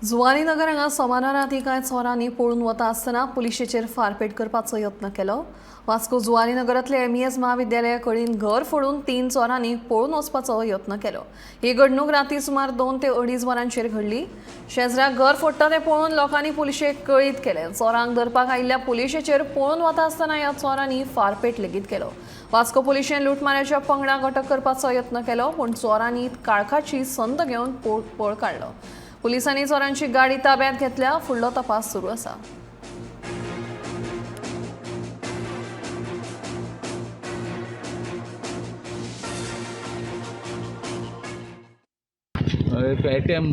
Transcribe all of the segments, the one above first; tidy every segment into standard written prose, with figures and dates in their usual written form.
जुवारीनगर हांगा सोमारा राती कांय चोरांनी पळून वता आसतना पुलिशेचेर फारपेट करपाचो यत्न केलो। वास्को जुवारीनगरांतले एमईएस महाविद्यालया कडेन घर फोडून 3 चोरांनी पळून वचपाचो यत्न केलो। ही घडणूक राती सुमार 2 ते 2.5 वरांचेर घडली। शेजराक घर फोडटा तें पळोवन लोकांनी पुलिशेक कळीत केलें। चोरांक धरपाक आयिल्ल्या पुलिशेचेर पळून वता आसतना ह्या चोरांनी फारपेट लेगीत केलो। वास्को पुलिशेन लुटमाराच्या पंगडाक अटक करपाचो यत्न केलो, पूण चोरांनी काळखाची संद घेवन पळ काडलो। पुलिसांनी चोरांची गाडी ताब्यात घेतल्या। फुडलो तपास सुरू आसा। एक ATM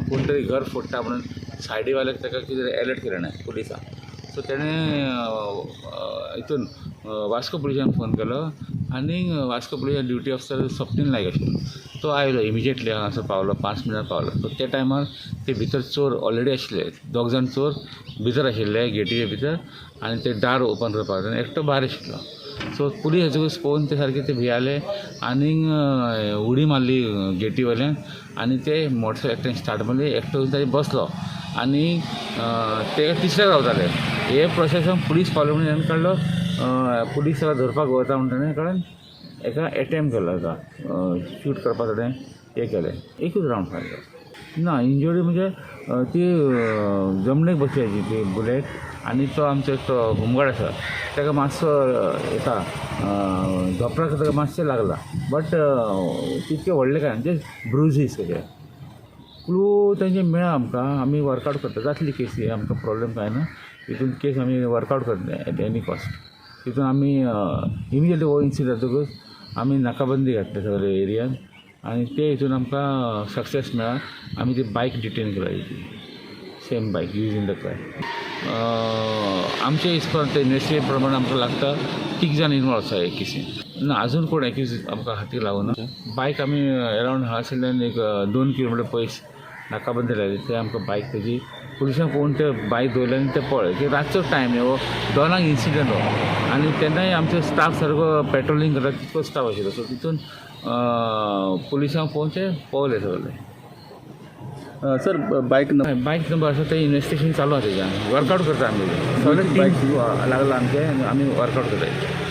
कोण तरी घर फोडटा म्हणून सायडीवाल्याक ताका कितें अलर्ट केलें ना पुलिसां, सो तेणें हितून वास्को पुलिसान फोन केलो आनी वास्को पुलिसान ड्युटी ऑफिसर स्वप्नील नायक आशिल्लो, तो आयलो इमिजिएटली हांगासर पावलो, 5 मिनटां पावलो। सो त्या टायमार ते भितर चोर ऑलरेडी आशिल्ले, 2 जाण चोर भितर आशिल्ले गेटीचे भितर, आनी ते दार ओपन करपाक जाय, एकटो भायर आशिल्लो। सो पुलीस हेजूच पळोवन ते सारके ते भियाले आनी उडी मारली गेटी वयल्यान, आनी ते मोटरसायकल एकट्यान स्टार्ट मारली, एकटो ताजे बसलो आनी ते तिसऱ्याक रावताले। हे प्रोसेसान पुलीस पावलो म्हणून हांवें काडलो, पुलीस ताका धरपाक वता म्हणटा कळ्ळें, एका अटेम्प्ट केलो ताका शूट करपाक थोडें हें केलें, एकूच रावंड फायरलो ना। इंजरी म्हणजे ती जमणेक बसल्याची ती बुलेट, आनी तो आमचो एक होमगार्ड आसा ताका मातसो येता धोपराक ताका मातशें लागला, बट तितकें व्हडलें काय जस्ट ब्रुजीस तेजे। क्लू तेंचे मेळ्ळा आमकां, आमी वर्कआवट करता, जातली केस ही आमकां प्रॉब्लेम काय ना, तितून केस आमी वर्कआवट करता एट एनी कॉस्ट। तितून आमी इमिजिएटली हो इन्सिडंट जातकूच आमी नाकाबंदी घातली सगळ्या एरियान, आनी ते हितून आमकां सक्सेस मेळ्ळा। आमी ती बायक डिटेन केला, सेम बायक यूज इन द क्रायम। आमच्या हिसपान ते इन्वेस्टिगेशन प्रमाणे आमकां लागता 3 जाण इनवॉल्व आसा हे केसीन ना, अजून कोण एक्यूज आमकां हातीक लागूना। बायक आमी अरावंड हांगासरल्यान एक 2 किलोमिटर पयस नाकाबंदी लायली, ते आमकां बायक तेजी पुलिसांक पळोवन ते बायक दवरले आनी ते पळय की रातचो टायम हो 2 इन्सिडंट हो, आनी तेन्नाय आमचो स्टाफ सारको पेट्रोलिंग करता तितको स्टाफ आशिल्लो, सो तितून पुलिसांक पळोवन ते पळयले सगळे। सर बाईक नंबर आसा ते इन्वेस्टिगेशन चालू आसा तेजें, वर्कआउट करता आमी सगळे टीम लागला आमचे, आमी वर्कआउट करता।